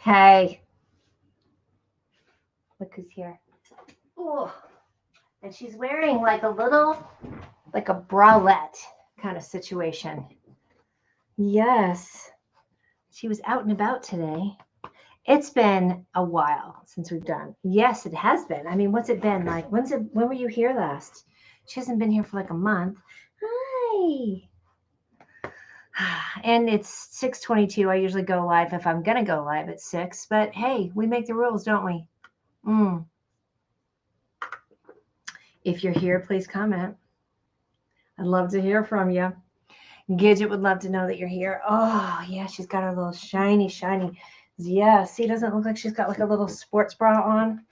Hey, look who's here. Oh, and she's wearing like a bralette kind of situation. Yes, she was out and about today. It's been a while since we've done. Yes, it has been. I mean, what's it been like? When were you here last? She hasn't been here for like a month. Hi. And it's 6:22. I usually go live if I'm gonna go live at 6, but hey, we make the rules, don't we? Mm. If you're here, please comment. I'd love to hear from you. Gidget would love to know that you're here. Oh, yeah, she's got her little shiny. Yeah, see, doesn't it look like she's got like a little sports bra on?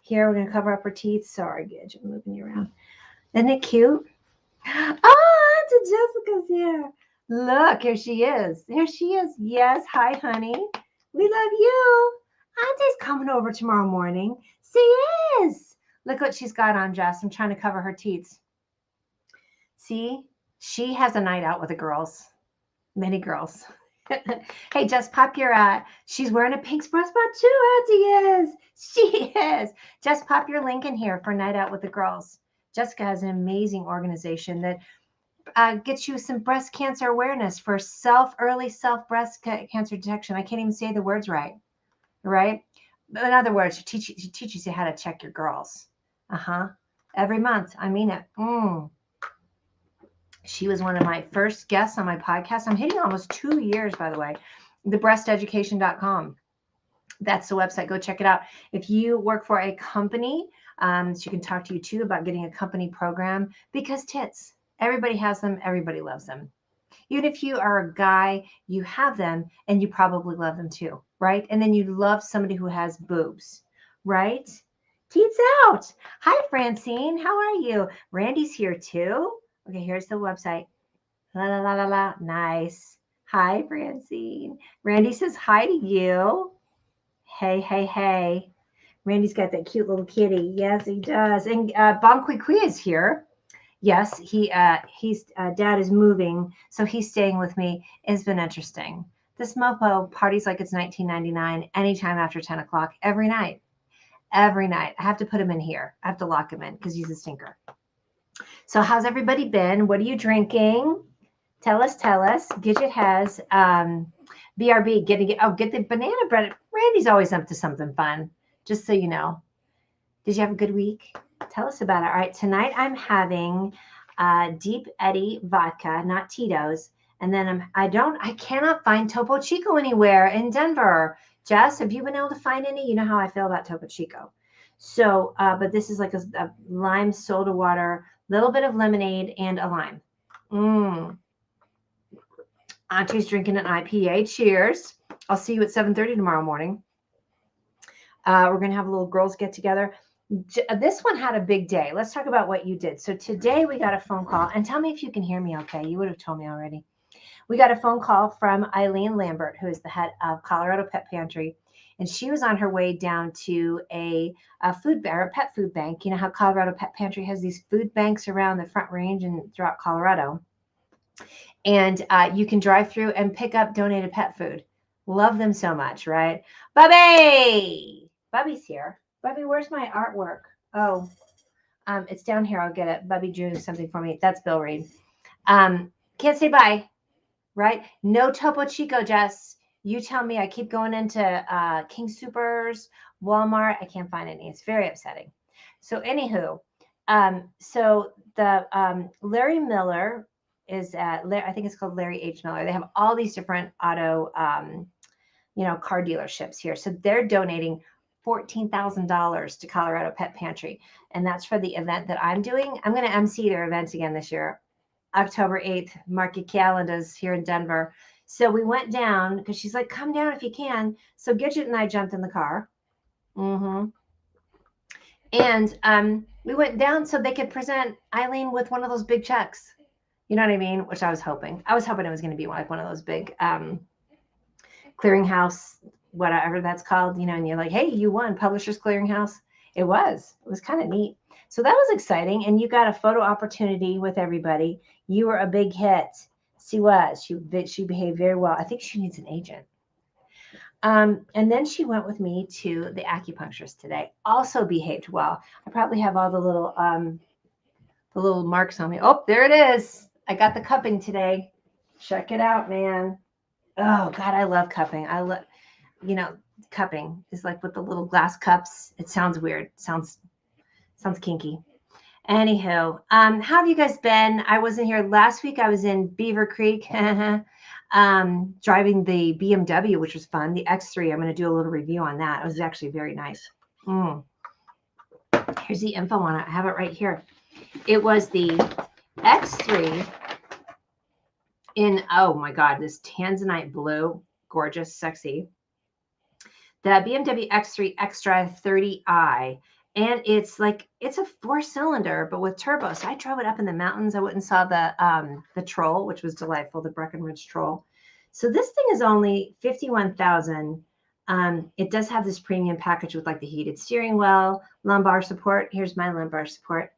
Here, we're going to cover up her teeth. Sorry, Gidget, I'm moving you around. Isn't it cute? Oh, Auntie Jessica's here. Look, here she is. Here she is. Yes, hi, honey. We love you. Auntie's coming over tomorrow morning. She is. Look what she's got on, Jess. I'm trying to cover her teeth. See, she has a night out with the girls, many girls. Hey, just pop your, she's wearing a pink sports bra too, Auntie is. She is. Just pop your link in here for Night Out with the Girls. Jessica has an amazing organization that gets you some breast cancer awareness for early self breast cancer detection. I can't even say the words right? In other words, she teaches you how to check your girls. Every month. I mean it. She was one of my first guests on my podcast. I'm hitting almost 2 years, by the way. Thebreasteducation.com. That's the website. Go check it out. If you work for a company, she can talk to you too about getting a company program, because tits, everybody has them. Everybody loves them. Even if you are a guy, you have them and you probably love them too, right? And then you love somebody who has boobs, right? Teats out. Hi, Francine. How are you? Randy's here too. Okay, here's the website. La. Nice. Hi, Francine. Randy says hi to you. Hey. Randy's got that cute little kitty. Yes, he does. And BonQuiQui is here. Yes, he's dad is moving, so he's staying with me. It's been interesting. This mofo parties like it's 1999 anytime after 10 o'clock every night. Every night. I have to put him in here. I have to lock him in because he's a stinker. So how's everybody been? What are you drinking? Tell us. Gidget has BRB. Get the banana bread. Randy's always up to something fun, just so you know. Did you have a good week? Tell us about it. All right, tonight I'm having Deep Eddy vodka, not Tito's. And then I cannot find Topo Chico anywhere in Denver. Jess, have you been able to find any? You know how I feel about Topo Chico. So, but this is like a lime soda water, little bit of lemonade and a lime. Auntie's drinking an IPA. Cheers. I'll see you at 7:30 tomorrow morning. We're going to have a little girls get together. This one had a big day. Let's talk about what you did. So today we got a phone call, and tell me if you can hear me okay. You would have told me already. We got a phone call from Eileen Lambert, who is the head of Colorado Pet Pantry, and she was on her way down to a pet food bank. You know how Colorado Pet Pantry has these food banks around the Front Range and throughout Colorado. And you can drive through and pick up donated pet food. Love them so much, right? Bubby's here. Bubby, where's my artwork? Oh, it's down here. I'll get it. Bubby drew something for me. That's Bill Reed. Can't say bye, right? No Topo Chico, Jess. You tell me. I keep going into King Soopers, Walmart. I can't find any. It's very upsetting. So anywho, so the Larry Miller is at, I think it's called Larry H. Miller. They have all these different auto, car dealerships here. So they're donating $14,000 to Colorado Pet Pantry. And that's for the event that I'm doing. I'm going to MC their events again this year, October 8th. Mark your calendars here in Denver. So we went down because she's like, come down if you can. So Gidget and I jumped in the car. And we went down so they could present Eileen with one of those big checks. You know what I mean? Which I was hoping. I was hoping it was going to be like one of those big clearinghouse, whatever that's called, and you're like, hey, you won Publishers Clearinghouse. It was kind of neat. So that was exciting. And you got a photo opportunity with everybody. You were a big hit. She was. She behaved very well. I think she needs an agent. And then she went with me to the acupuncturist today. Also behaved well. I probably have all the little marks on me. Oh, there it is. I got the cupping today. Check it out, man. Oh God, I love cupping. I love, cupping is like with the little glass cups. It sounds weird. Sounds kinky. Anywho, how have you guys been? I wasn't here last week. I was in Beaver Creek, driving the BMW, which was fun. The X3. I'm going to do a little review on that. It was actually very nice. Here's the info on it. I have it right here. It was the X3 in, oh my God, this tanzanite blue, gorgeous, sexy. The BMW X3 Extra 30i. And it's a 4-cylinder, but with turbo. So I drove it up in the mountains. I went and saw the Troll, which was delightful, the Breckenridge Troll. So this thing is only $51,000. It does have this premium package with like the heated steering wheel, lumbar support. Here's my lumbar support.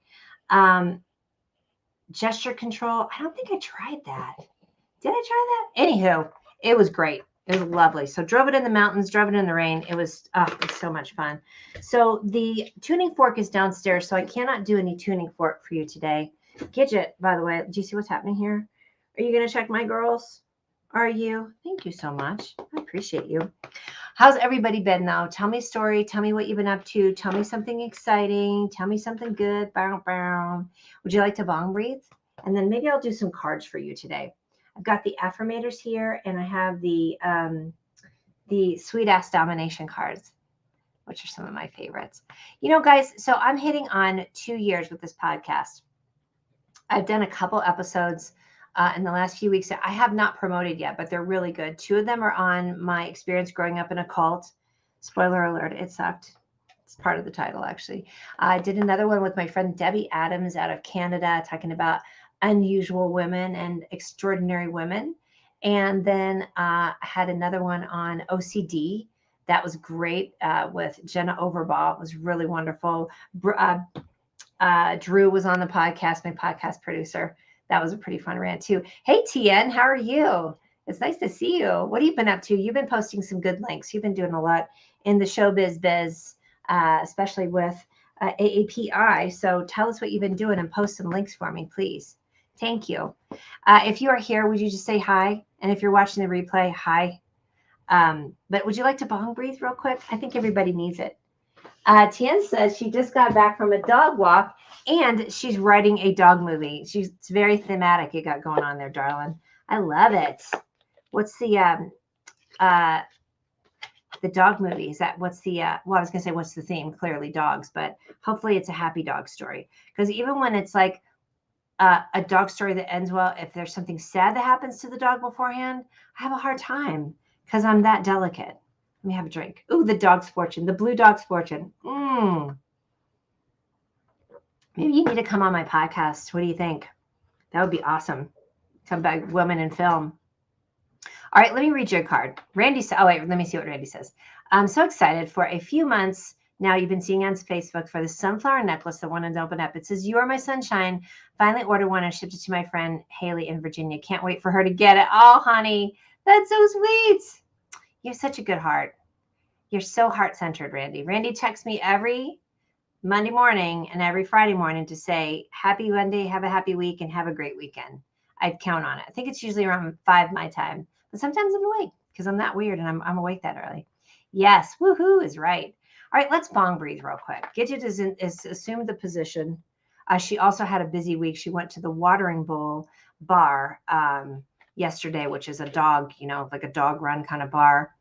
Gesture control. I don't think I tried that. Did I try that? Anywho, it was great. It was lovely. So drove it in the mountains, drove it in the rain. It was so much fun. So the tuning fork is downstairs, so I cannot do any tuning fork for you today. Gidget, by the way, do you see what's happening here? Are you going to check my girls? Are you? Thank you so much. I appreciate you. How's everybody been though? Tell me a story. Tell me what you've been up to. Tell me something exciting. Tell me something good. Bow, bow. Would you like to bong breathe? And then maybe I'll do some cards for you today. I've got the affirmators here, and I have the sweet ass domination cards, which are some of my favorites. Guys, so I'm hitting on 2 years with this podcast. I've done a couple episodes in the last few weeks that I have not promoted yet, but they're really good. 2 of them are on my experience growing up in a cult. Spoiler alert, it sucked. It's part of the title, actually. I did another one with my friend Debbie Adams out of Canada, talking about unusual women and extraordinary women. And then I had another one on OCD. That was great with Jenna Overbaugh. It was really wonderful. Drew was on the podcast, my podcast producer. That was a pretty fun rant too. Hey, Tien, how are you? It's nice to see you. What have you been up to? You've been posting some good links. You've been doing a lot in the showbiz biz, especially with AAPI. So tell us what you've been doing and post some links for me, please. Thank you. If you are here, would you just say hi? And if you're watching the replay, hi. But would you like to bong breathe real quick? I think everybody needs it. Tien says she just got back from a dog walk and she's writing a dog movie. It's very thematic you got going on there, darling. I love it. What's the dog movie? Is that what's the well, I was gonna say what's the theme? Clearly dogs, but hopefully it's a happy dog story. Because even when it's like a dog story that ends well, if there's something sad that happens to the dog beforehand, I have a hard time because I'm that delicate. Let me have a drink. Ooh, the dog's fortune, the blue dog's fortune. Maybe you need to come on my podcast. What do you think? That would be awesome. Talk about women in film. All right, let me read your card. Randy said, oh, wait, let me see what Randy says. I'm so excited. For a few months now, you've been seeing on Facebook for the sunflower necklace that wanted to open up. It says, you are my sunshine. Finally ordered one and shipped it to my friend Haley in Virginia. Can't wait for her to get it. Oh, honey, that's so sweet. You have such a good heart. You're so heart-centered, Randy. Randy texts me every Monday morning and every Friday morning to say, happy Monday, have a happy week, and have a great weekend. I'd count on it. I think it's usually around 5 my time, but sometimes I'm awake because I'm that weird and I'm awake that early. Yes, woohoo is right. All right, let's bong breathe real quick. Gidget is assumed the position. She also had a busy week. She went to the Watering Bowl bar yesterday, which is a dog, like a dog run kind of bar.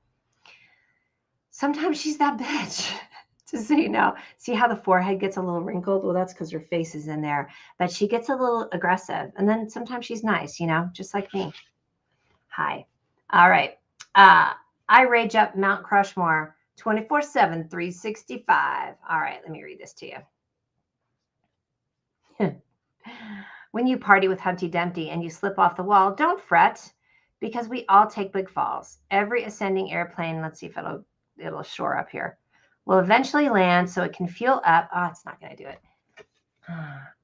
Sometimes she's that bitch. Just so you know. See how the forehead gets a little wrinkled? Well, that's because her face is in there. But she gets a little aggressive. And then sometimes she's nice, just like me. Hi. All right. I rage up Mount Crushmore 24/7, 365. All right. Let me read this to you. When you party with Humpty Dumpty and you slip off the wall, don't fret because we all take big falls. Every ascending airplane, let's see if it'll shore up here, will eventually land so it can fuel up. Oh, it's not going to do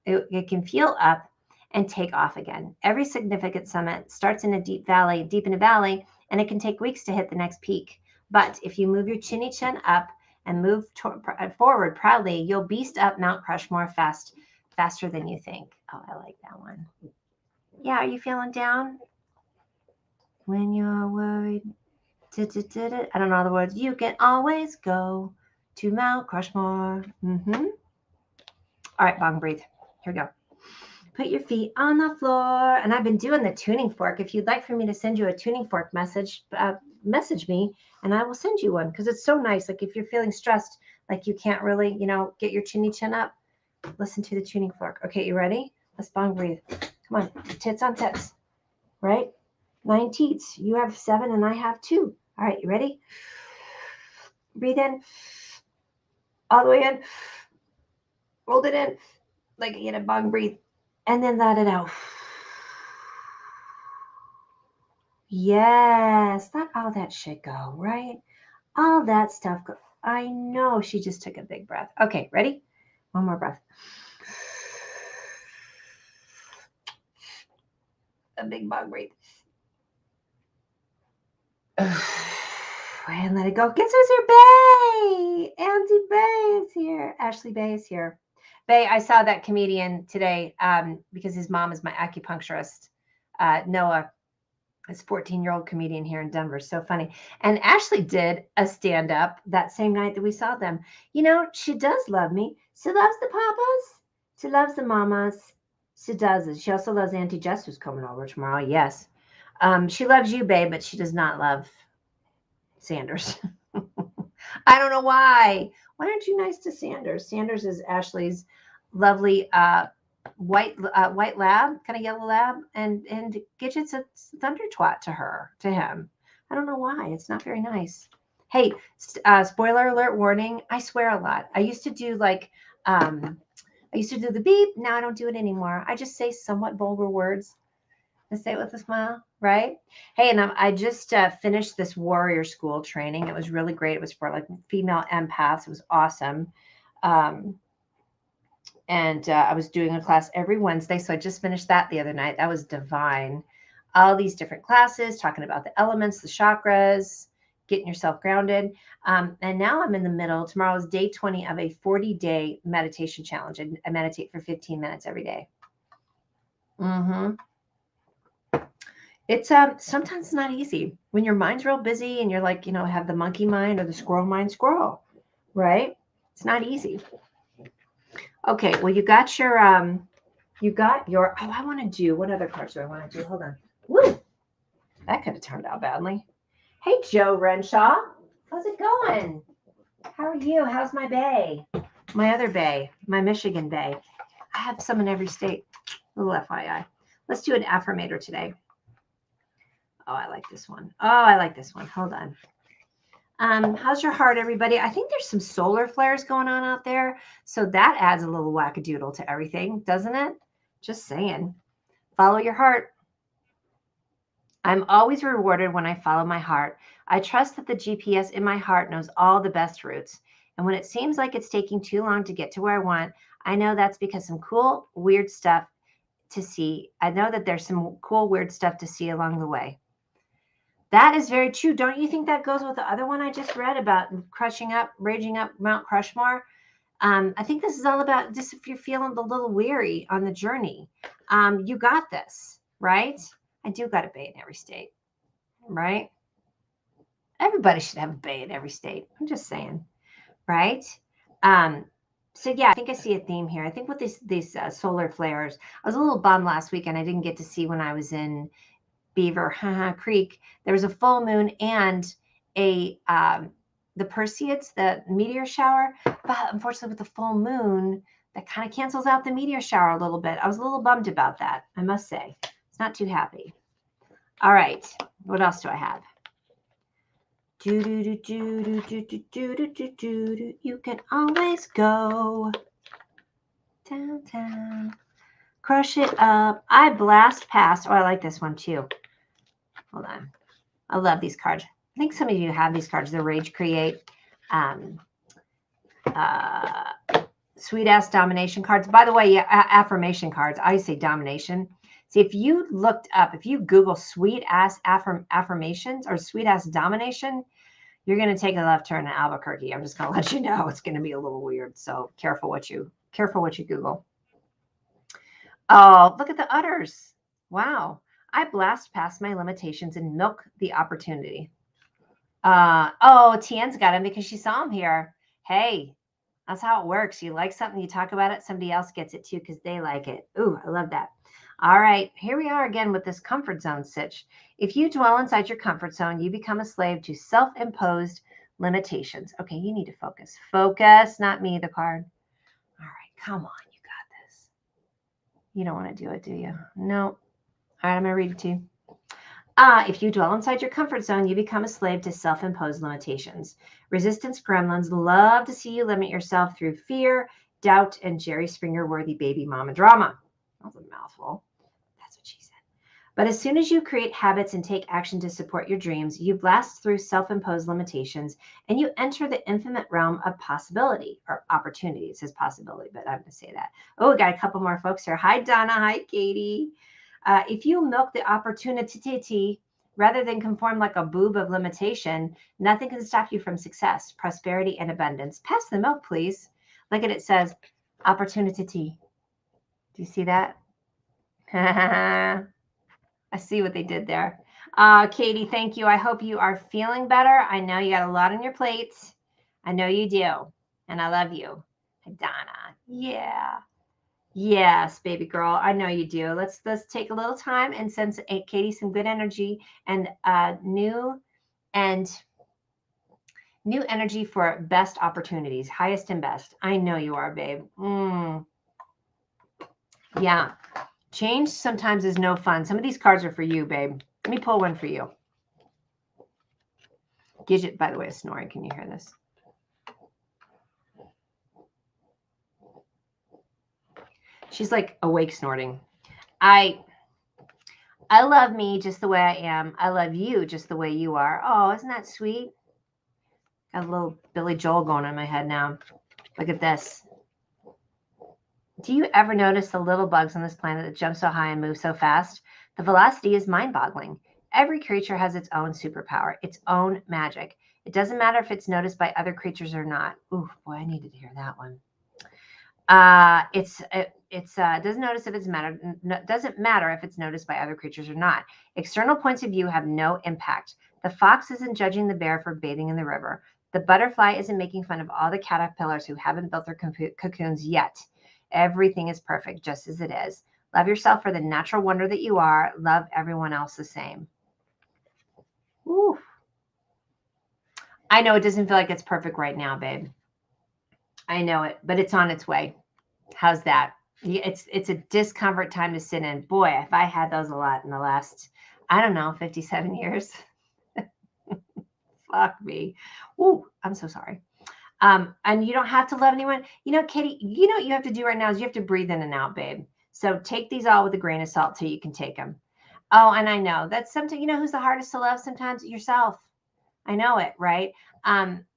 it. It can fuel up and take off again. Every significant summit starts in a deep in a valley, and it can take weeks to hit the next peak. But if you move your chinny chin up and move forward proudly, you'll beast up Mount Crushmore faster than you think. Oh, I like that one. Yeah, are you feeling down? When you're worried, I don't know the words. You can always go to Mount Crushmore. All right, bong breathe. Here we go. Put your feet on the floor. And I've been doing the tuning fork. If you'd like for me to send you a tuning fork message, message me and I will send you one because it's so nice. Like if you're feeling stressed, like you can't really, get your chinny chin up, listen to the tuning fork. Okay, you ready? Let's bong breathe. Come on, tits on tits, right? 9 teats. You have 7 and I have 2. All right, you ready? Breathe in. All the way in. Hold it in. Like you get a bong breathe. And then let it out. Yes, let all that shit go, right? All that stuff go. I know she just took a big breath. Okay, ready? One more breath. A big bong breathe. And let it go. Guess who's here? Bay! Auntie Bay is here. Ashley Bay is here. Bay, I saw that comedian today because his mom is my acupuncturist. Noah, this 14-year-old comedian here in Denver. So funny. And Ashley did a stand-up that same night that we saw them. She does love me. She loves the papas. She loves the mamas. She does it. She also loves Auntie Jess, who's coming over tomorrow. Yes. She loves you, babe, but she does not love Sanders. I don't know why. Why aren't you nice to Sanders? Sanders is Ashley's lovely white lab, kind of yellow lab, and Gidget's a thunder twat to him. I don't know why. It's not very nice. Hey, spoiler alert warning. I swear a lot. I used to do the beep. Now I don't do it anymore. I just say somewhat vulgar words. I say it with a smile, right? Hey, and I just finished this warrior school training. It was really great. It was for like female empaths. It was awesome. And I was doing a class every Wednesday. So I just finished that the other night. That was divine. All these different classes talking about the elements, the chakras, getting yourself grounded. And now I'm in the middle. Tomorrow is day 20 of a 40-day meditation challenge. I meditate for 15 minutes every day. It's sometimes not easy when your mind's real busy and you're like, have the monkey mind or the squirrel mind, right? It's not easy. Okay, well, you got your, I want to do, what other cards do I want to do? Hold on. Woo! That could have turned out badly. Hey, Joe Renshaw. How's it going? How are you? How's my bay? My other bay, my Michigan bay. I have some in every state. A little FYI. Let's do an affirmator today. Oh, I like this one. Hold on. How's your heart, everybody? I think there's some solar flares going on out there. So that adds a little wackadoodle to everything, doesn't it? Just saying. Follow your heart. I'm always rewarded when I follow my heart. I trust that the GPS in my heart knows all the best routes. And when it seems like it's taking too long to get to where I want, I know that's because some cool, weird stuff to see. I know that there's some cool, weird stuff to see along the way. That is very true. Don't you think that goes with the other one I just read about raging up Mount Crushmore? I think this is all about just if you're feeling a little weary on the journey, you got this, right? I do got a bay in every state, right? Everybody should have a bay in every state. I'm just saying, right? So yeah, I think I see a theme here. I think with these solar flares, I was a little bummed last week and I didn't get to see when I was in Beaver Creek. There was a full moon and the Perseids, the meteor shower, but unfortunately with the full moon, that kind of cancels out the meteor shower a little bit. I was a little bummed about that, I must say. It's not too happy. All right, what else do I have? You can always go downtown. Crush it up. I blast past. Oh, I like this one too. Hold on. I love these cards. I think some of you have these cards. The Rage Create. Sweet ass domination cards. By the way, yeah, affirmation cards. I say domination. See, if you Google sweet ass affirmations or sweet ass domination, You're going to take a left turn in Albuquerque. I'm just going to let you know it's going to be a little weird. So careful what you Google. Oh, look at the udders. Wow. I blast past my limitations and milk the opportunity. Oh, Tien's got him because she saw him here. Hey, that's how it works. You like something, you talk about it, somebody else gets it too because they like it. Ooh, I love that. All right, here we are again with this comfort zone sitch. If you dwell inside your comfort zone, you become a slave to self-imposed limitations. Okay, you need to focus. Focus, not me, the card. All right, come on, you got this. You don't want to do it, do you? No. All right, I'm going to read it to you. If you dwell inside your comfort zone, you become a slave to self-imposed limitations. Resistance gremlins love to see you limit yourself through fear, doubt, and Jerry Springer-worthy baby mama drama. That was a mouthful. That's what she said. But as soon as you create habits and take action to support your dreams, you blast through self-imposed limitations and you enter the infinite realm of possibility, or opportunity. It says possibility, but I'm going to say that. Oh, we got a couple more folks here. Hi, Donna. Hi, Katie. If you milk the opportunity rather than conform like a boob of limitation, nothing can stop you from success, prosperity, and abundance. Pass the milk, please. Look at it says opportunity. Do you see that? I see what they did there. Katie, thank you. I hope you are feeling better. I know you got a lot on your plate. I know you do. And I love you. Donna. Yeah. Yes, baby girl. I know you do. Let's take a little time and send Katie some good energy and new energy for best opportunities, highest and best. I know you are, babe. Yeah. Change sometimes is no fun. Some of these cards are for you, babe. Let me pull one for you. Gidget, by the way, is snoring. Can you hear this? She's like awake snorting. I love me just the way I am. I love you just the way you are. Oh, isn't that sweet? Got a little Billy Joel going in my head now. Look at this. Do you ever notice the little bugs on this planet that jump so high and move so fast? The velocity is mind-boggling. Every creature has its own superpower, its own magic. It doesn't matter if it's noticed by other creatures or not. Ooh, boy, I needed to hear that one. Doesn't notice if it's doesn't matter if it's noticed by other creatures or not. External points of view have no impact. The fox isn't judging the bear for bathing in the river. The butterfly isn't making fun of all the caterpillars who haven't built their cocoons yet. Everything is perfect just as it is. Love yourself for the natural wonder that you are. Love everyone else the same. Ooh. I know it doesn't feel like it's perfect right now, babe. I know it, but it's on its way. How's that? It's a discomfort time to sit in. Boy, if I had those a lot in the last, I don't know, 57 years. Fuck me. Ooh, I'm so sorry. And you don't have to love anyone. You know, Katie, you know what you have to do right now is you have to breathe in and out, babe. So take these all with a grain of salt till you can take them. Oh, and I know that's something, you know, who's the hardest to love sometimes? Yourself. I know it, right?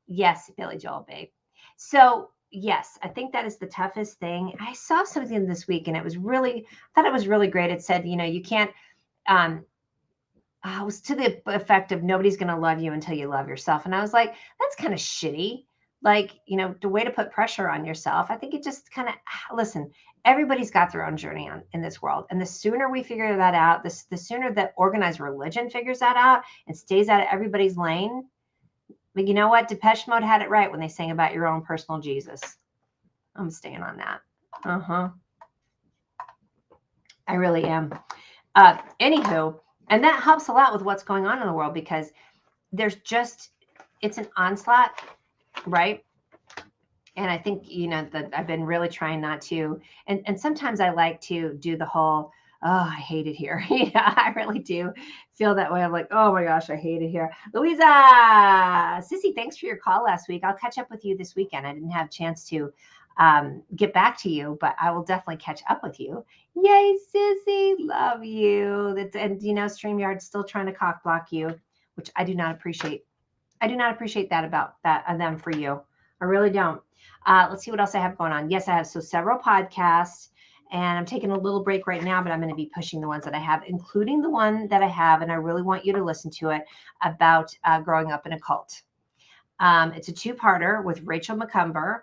Yes, Billy Joel, babe. So yes, I think that is the toughest thing. I saw something this week and I thought it was really great. It said, you know, you can't, it was to the effect of nobody's going to love you until you love yourself. And I was like, that's kind of shitty. Like, you know, the way to put pressure on yourself. I think it just kind of, listen, everybody's got their own journey in this world. And the sooner we figure that out, the sooner that organized religion figures that out and stays out of everybody's lane. But you know what? Depeche Mode had it right when they sang about your own personal Jesus. I'm staying on that. I really am. Anywho, and that helps a lot with what's going on in the world because it's an onslaught, right? And I think, you know, that I've been really trying not to, and sometimes I like to do the whole, oh, I hate it here. Yeah, I really do feel that way. I'm like, oh my gosh, I hate it here. Louisa, Sissy, thanks for your call last week. I'll catch up with you this weekend. I didn't have a chance to get back to you, but I will definitely catch up with you. Yay, Sissy, love you. And you know, StreamYard's still trying to cock block you, which I do not appreciate. I do not appreciate that about them for you. I really don't. Let's see what else I have going on. Yes, I have several podcasts. And I'm taking a little break right now, but I'm going to be pushing the ones that I have, including the one that I have, and I really want you to listen to it, about growing up in a cult. It's a two-parter with Rachel McCumber,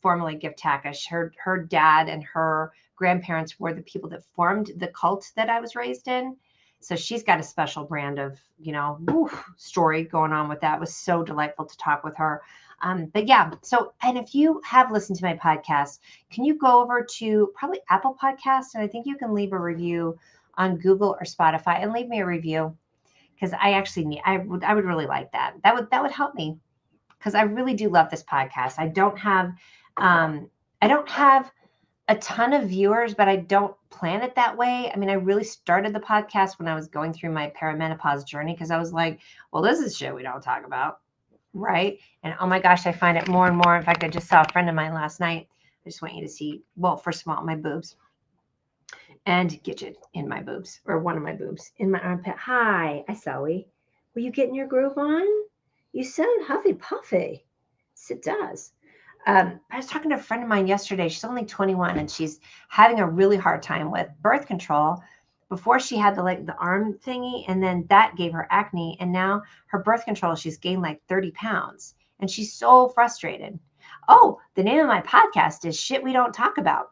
formerly Gift Takish. Her dad and her grandparents were the people that formed the cult that I was raised in. So she's got a special brand of, story going on with that. It was so delightful to talk with her. But yeah, and if you have listened to my podcast, can you go over to probably Apple Podcasts? And I think you can leave a review on Google or Spotify and leave me a review, because I would really like that. That would help me, because I really do love this podcast. I don't have a ton of viewers, but I don't plan it that way. I mean, I really started the podcast when I was going through my perimenopause journey, because I was like, well, this is shit we don't talk about. Right. And oh my gosh, I find it more and more. In fact, I just saw a friend of mine last night. I just want you to see, well, first of all, my boobs and Gidget in my boobs, or one of my boobs in my armpit. Hi, I saw we. Were you getting your groove on? You sound huffy puffy. Yes, it does. I was talking to a friend of mine yesterday. She's only 21 and she's having a really hard time with birth control. Before she had the arm thingy, and then that gave her acne, and now her birth control, she's gained like 30 pounds, and she's so frustrated. Oh, the name of my podcast is Shit We Don't Talk About.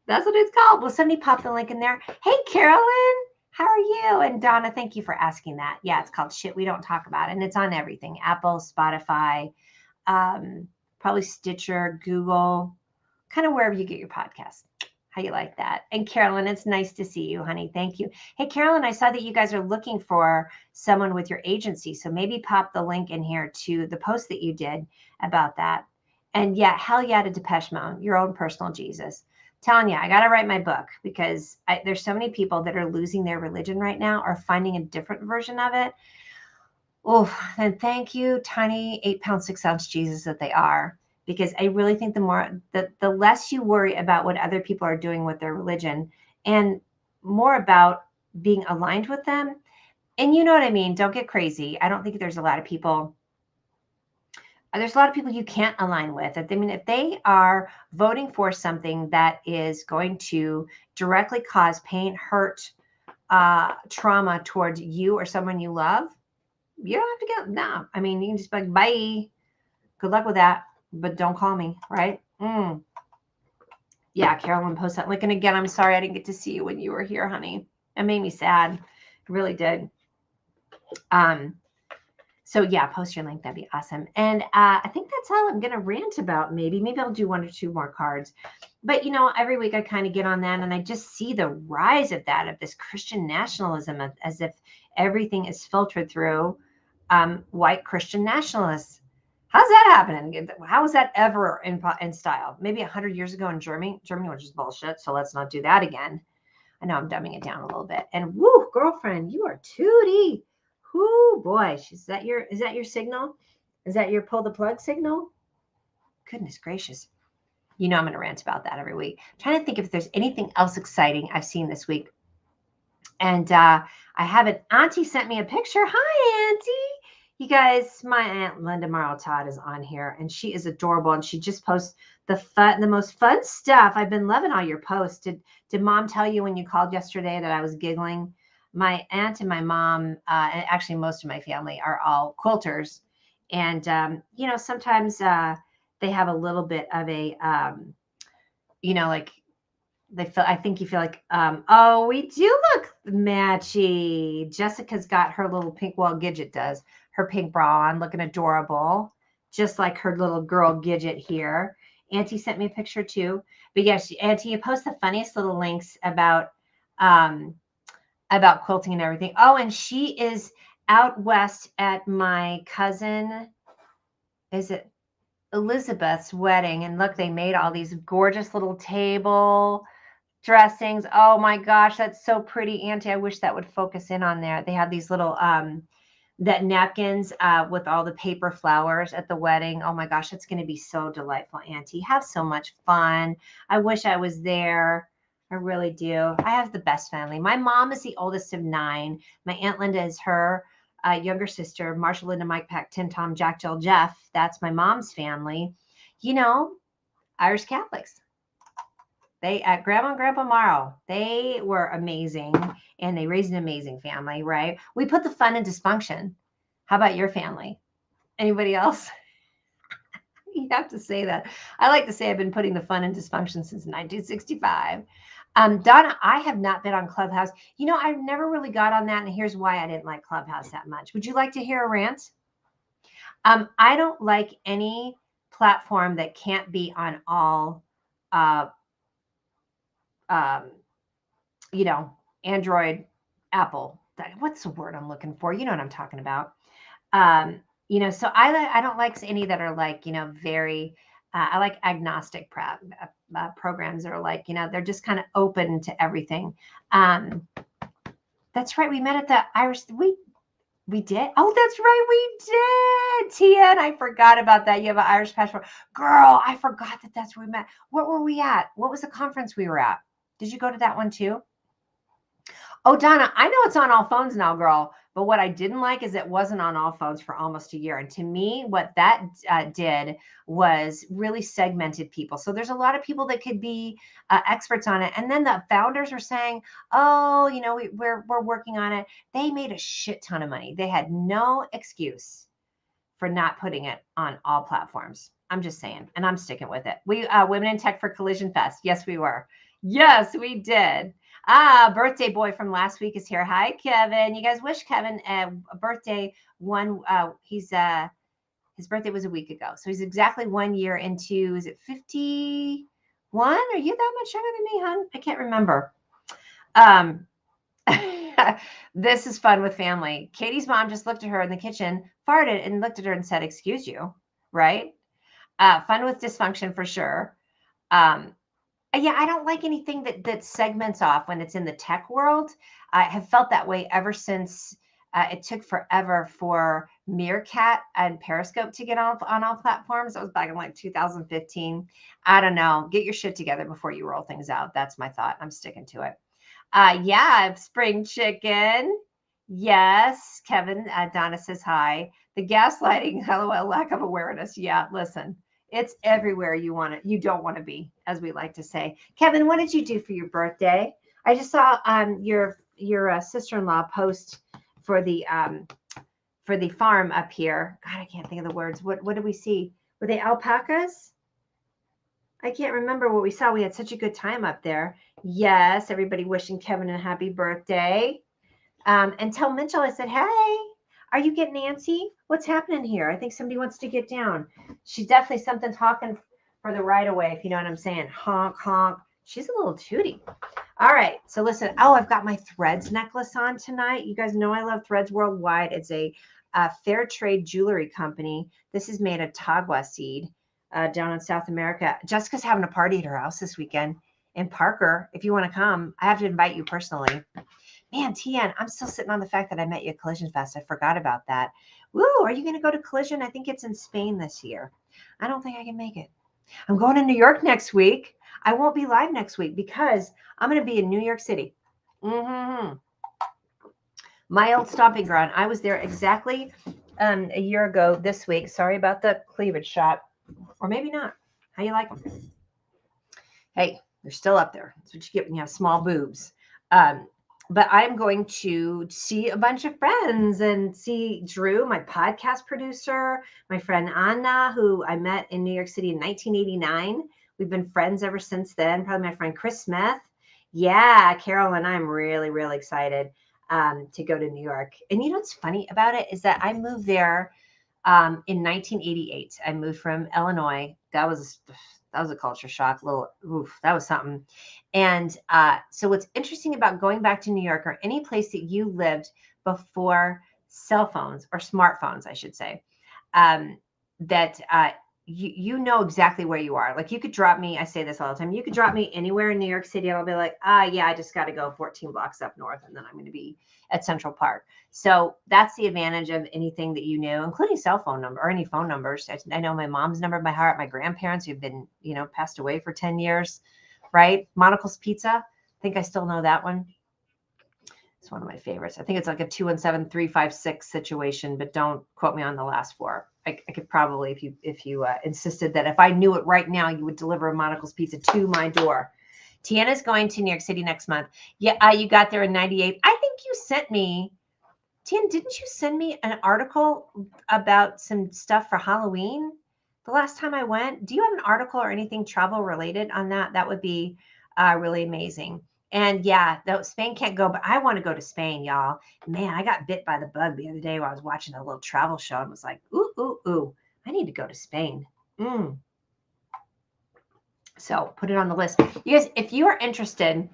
That's what it's called. Will somebody pop the link in there? Hey, Carolyn, how are you? And Donna, thank you for asking that. Yeah, it's called Shit We Don't Talk About, and it's on everything: Apple, Spotify, probably Stitcher, Google, kind of wherever you get your podcast. How you like that? And Carolyn, it's nice to see you, honey. Thank you. Hey, Carolyn, I saw that you guys are looking for someone with your agency. So maybe pop the link in here to the post that you did about that. And yeah, hell yeah to Depeche Mode, your own personal Jesus. Telling you, I got to write my book, because there's so many people that are losing their religion right now, or finding a different version of it. Oh, and thank you, tiny 8-pound, 6-ounce Jesus that they are. Because I really think the less you worry about what other people are doing with their religion, and more about being aligned with them. And you know what I mean? Don't get crazy. I don't think there's a lot of people you can't align with. I mean, if they are voting for something that is going to directly cause pain, hurt, trauma towards you or someone you love, you don't have to no. I mean, you can just be like, bye. Good luck with that. But don't call me, right? Yeah, Carolyn, post that link. And again, I'm sorry I didn't get to see you when you were here, honey. It made me sad. It really did. So yeah, post your link. That'd be awesome. And I think that's all I'm going to rant about. Maybe I'll do 1 or 2 more cards. But, every week I kind of get on that, and I just see the rise of this Christian nationalism, as if everything is filtered through white Christian nationalists. How's that happening? How was that ever in style? Maybe 100 years ago in Germany, which is bullshit. So let's not do that again. I know I'm dumbing it down a little bit. And woo, girlfriend, you are tootie. Whoo, boy. Is that your signal? Is that your pull the plug signal? Goodness gracious. I'm going to rant about that every week. I'm trying to think if there's anything else exciting I've seen this week. And I have an auntie sent me a picture. Hi, auntie. You guys, my Aunt Linda Marl Todd is on here, and she is adorable, and she just posts the most fun stuff. I've been loving all your posts. Did Mom tell you when you called yesterday that I was giggling? My aunt and my mom, and actually most of my family, are all quilters, and sometimes they have a little bit of a like I think you feel like, oh, we do look matchy. Jessica's got her little pink, Gidget does, her pink bra on, looking adorable, just like her little girl Gidget here. Auntie sent me a picture too. But yes, Auntie, you post the funniest little links about quilting and everything. Oh, and she is out west at my cousin, is it Elizabeth's wedding? And look, they made all these gorgeous little table dressings. Oh my gosh, that's so pretty, Auntie. I wish that would focus in on there. They have these little that napkins with all the paper flowers at the wedding. Oh my gosh, it's going to be so delightful, Auntie. Have so much fun. I wish I was there. I really do. I have the best family. My mom is the oldest of 9. My Aunt Linda is her younger sister. Marshall, Linda, Mike, Pack, Tim, Tom, Jack, Jill, Jeff. That's my mom's family. Irish Catholics. They at Grandma and Grandpa Morrow, they were amazing, and they raised an amazing family, right? We put the fun in dysfunction. How about your family? Anybody else? You have to say that. I like to say I've been putting the fun in dysfunction since 1965. Donna, I have not been on Clubhouse. You know, I've never really got on that, and here's why I didn't like Clubhouse that much. Would you like to hear a rant? I don't like any platform that can't be on all, uh, um, you know, Android, Apple. What's the word I'm looking for? You know what I'm talking about. So I don't like any that are like, very, I like agnostic programs that are like, they're just kind of open to everything. That's right. We met at the Irish. We did. Oh, that's right. We did. Tian, I forgot about that. You have an Irish passport. Girl, I forgot that's where we met. What were we at? What was the conference we were at? Did you go to that one too? Oh, Donna, I know it's on all phones now, girl. But what I didn't like is it wasn't on all phones for almost a year. And to me, what that did was really segmented people. So there's a lot of people that could be experts on it. And then the founders are saying, oh, we're working on it. They made a shit ton of money. They had no excuse for not putting it on all platforms. I'm just saying, and I'm sticking with it. We Women in Tech for Collision Fest. Yes, we were. Yes, we did. Birthday boy from last week is here. Hi, Kevin. You guys wish Kevin a birthday. His birthday was a week ago. So he's exactly 1 year into, is it 51? Are you that much younger than me, hon? I can't remember. This is fun with family. Katie's mom just looked at her in the kitchen, farted, and looked at her and said, excuse you, right? Fun with dysfunction for sure. Yeah, I don't like anything that segments off when it's in the tech world. I have felt that way ever since it took forever for Meerkat and Periscope to get on all platforms. That was back in like 2015. I don't know. Get your shit together before you roll things out. That's my thought. I'm sticking to it. Yeah, spring chicken. Yes, Kevin. Donna says hi. The gaslighting, LOL, lack of awareness. Yeah, listen. It's everywhere you don't want to be, as we like to say. Kevin, what did you do for your birthday? I just saw your sister-in-law post for the farm up here. God, I can't think of the words. What did we see? Were they alpacas? I can't remember what we saw. We had such a good time up there. Yes, everybody wishing Kevin a happy birthday. And tell Mitchell, I said, hey, are you getting antsy? What's happening here? I think somebody wants to get down. She's definitely something's honking for the right of way, if you know what I'm saying. Honk, honk. She's a little tootie. All right. So listen. Oh, I've got my Threads necklace on tonight. You guys know I love Threads Worldwide. It's a fair trade jewelry company. This is made of tagua seed down in South America. Jessica's having a party at her house this weekend. And Parker, if you want to come, I have to invite you personally. Man, Tian, I'm still sitting on the fact that I met you at Collision Fest. I forgot about that. Woo, are you going to go to Collision? I think it's in Spain this year. I don't think I can make it. I'm going to New York next week. I won't be live next week because I'm going to be in New York City. My old stomping ground. I was there exactly a year ago this week. Sorry about the cleavage shot. Or maybe not. How you like them? Hey, they're still up there. That's what you get when you have small boobs. But I'm going to see a bunch of friends and see Drew, my podcast producer, my friend Anna, who I met in New York City in 1989. We've been friends ever since then. Probably my friend Chris Smith. Yeah, Carol and I'm really, really excited to go to New York. And you know what's funny about it is that I moved there in 1988. I moved from Illinois. That was a culture shock. That was something. And so what's interesting about going back to New York or any place that you lived before cell phones or smartphones, I should say, that you know exactly where you are. Like you could drop me, I say this all the time, you could drop me anywhere in New York City and I'll be like, yeah, I just got to go 14 blocks up north and then I'm going to be at Central Park. So that's the advantage of anything that you knew, including cell phone number or any phone numbers. I know my mom's number by heart, my grandparents who've been, passed away for 10 years, right? Monocle's Pizza. I think I still know that one. It's one of my favorites. I think it's like a 217-356 situation, but don't quote me on the last four. I could probably, if you insisted that if I knew it right now, you would deliver a Monocle's Pizza to my door. Tiana's going to New York City next month. Yeah, you got there in 98. I think you sent me Tian, didn't you send me an article about some stuff for Halloween the last time I went? Do you have an article or anything travel related on that? That would be really amazing. And yeah, though Spain can't go, but I want to go to Spain, y'all. Man, I got bit by the bug the other day while I was watching a little travel show and was like, ooh, ooh, ooh, I need to go to Spain. So put it on the list. You guys, if you are interested,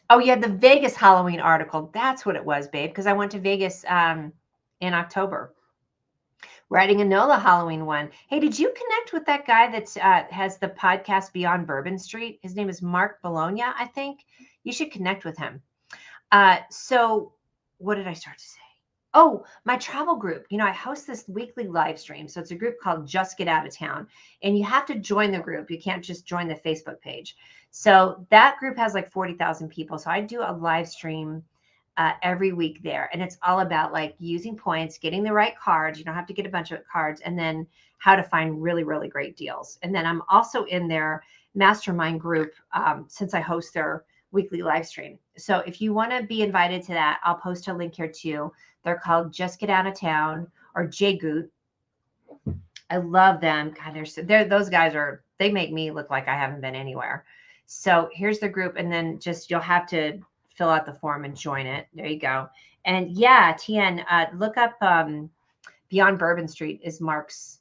oh yeah, the Vegas Halloween article. That's what it was, babe, because I went to Vegas in October. Writing a NOLA Halloween one. Hey, did you connect with that guy that has the podcast Beyond Bourbon Street? His name is Mark Bologna, I think. You should connect with him. So what did I start to say? Oh, my travel group. You know, I host this weekly live stream. So it's a group called Just Get Out of Town. And you have to join the group. You can't just join the Facebook page. So that group has like 40,000 people. So I do a live stream every week there. And it's all about like using points, getting the right cards. You don't have to get a bunch of cards. And then how to find really, really great deals. And then I'm also in their mastermind group since I host their weekly live stream. So if you want to be invited to that, I'll post a link here too. They're called Just Get Out of Town or JGoot. I love them. God, they're those guys they make me look like I haven't been anywhere. So here's the group, and then just you'll have to fill out the form and join it. There you go. And yeah, Tien, look up Beyond Bourbon Street is Mark's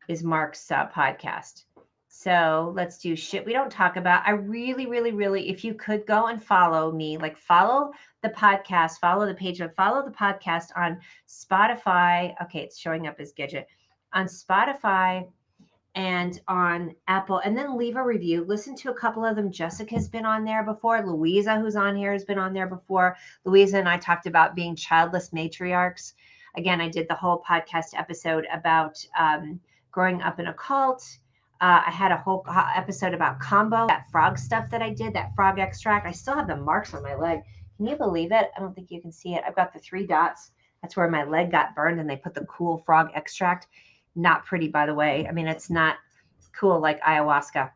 podcast. So let's do shit we don't talk about. I really, really, really, if you could go and follow me, like follow the podcast, follow the page, but follow the podcast on Spotify. Okay, it's showing up as Gidget on Spotify and on Apple, and then leave a review. Listen to a couple of them. Jessica's been on there before. Louisa, who's on here, has been on there before. Louisa and I talked about being childless matriarchs. Again, I did the whole podcast episode about growing up in a cult. I had a whole episode about combo, that frog stuff that I did, that frog extract. I still have the marks on my leg. Can you believe it? I don't think you can see it. I've got the 3 dots. That's where my leg got burned, and they put the cool frog extract. Not pretty, by the way. I mean, it's not cool like ayahuasca.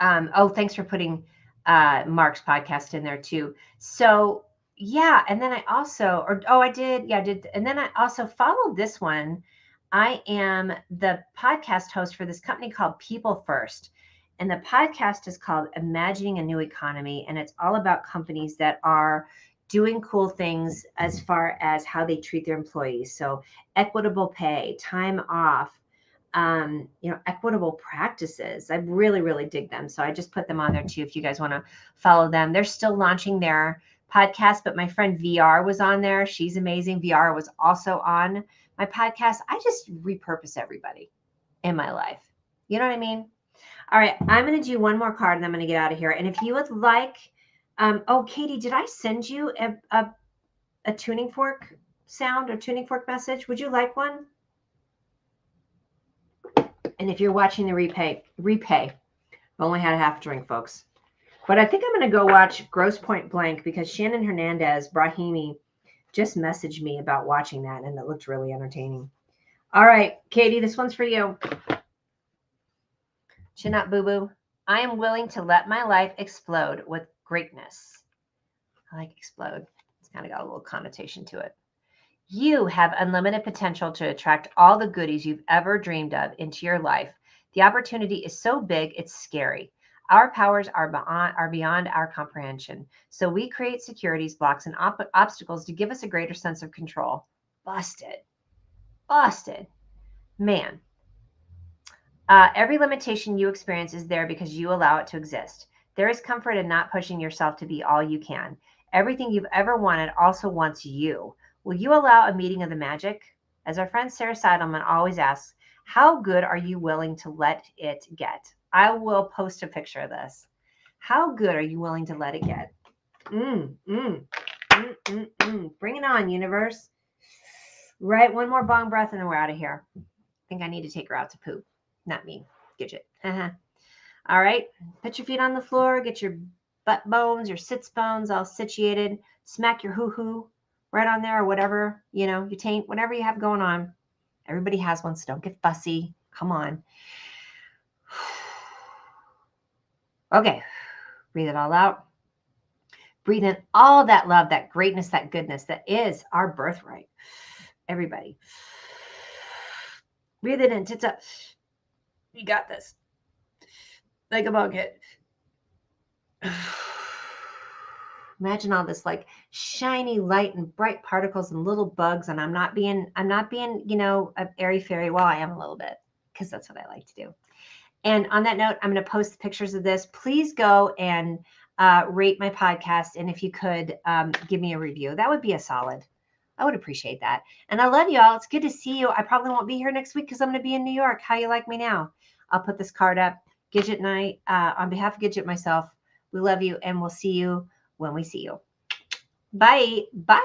Oh, thanks for putting Mark's podcast in there too. So yeah, and then I also, I did. Yeah, I did. And then I also followed this one. I am the podcast host for this company called People First. And the podcast is called Imagining a New Economy. And it's all about companies that are doing cool things as far as how they treat their employees. So equitable pay, time off, equitable practices. I really, really dig them. So I just put them on there too, if you guys want to follow them. They're still launching their podcast, but my friend VR was on there. She's amazing. VR was also on my podcast. I just repurpose everybody in my life. You know what I mean? All right. I'm going to do one more card and I'm going to get out of here. And if you would like, Katie, did I send you a tuning fork sound or tuning fork message? Would you like one? And if you're watching the repay. I've only had a half drink, folks. But I think I'm going to go watch Gross Point Blank because Shannon Hernandez, Brahimi, just messaged me about watching that, and it looked really entertaining. All right, Katie, this one's for you. Chin up, boo-boo. I am willing to let my life explode with greatness. I like explode. It's kind of got a little connotation to it. You have unlimited potential to attract all the goodies you've ever dreamed of into your life. The opportunity is so big, it's scary. Our powers are beyond our comprehension. So we create securities, blocks, and obstacles to give us a greater sense of control. Busted. Man. Every limitation you experience is there because you allow it to exist. There is comfort in not pushing yourself to be all you can. Everything you've ever wanted also wants you. Will you allow a meeting of the magic? As our friend Sarah Seidelman always asks, how good are you willing to let it get? I will post a picture of this. How good are you willing to let it get? Bring it on, universe. Right, one more bong breath and then we're out of here. I think I need to take her out to poop. Not me, Gidget. All right, put your feet on the floor, get your butt bones, your sits bones all situated, smack your hoo-hoo right on there or whatever, your taint, whatever you have going on. Everybody has one, so don't get fussy. Come on. Okay, breathe it all out. Breathe in all that love, that greatness, that goodness that is our birthright. Everybody. Breathe it in, tits up. You got this. Like a bucket. Imagine all this like shiny light and bright particles and little bugs. And I'm not being, an airy fairy. Well, I am a little bit, because that's what I like to do. And on that note, I'm going to post pictures of this. Please go and rate my podcast. And if you could give me a review, that would be a solid. I would appreciate that. And I love you all. It's good to see you. I probably won't be here next week because I'm going to be in New York. How you like me now? I'll put this card up. Gidget and I, on behalf of Gidget myself, we love you, and we'll see you when we see you. Bye. Bye.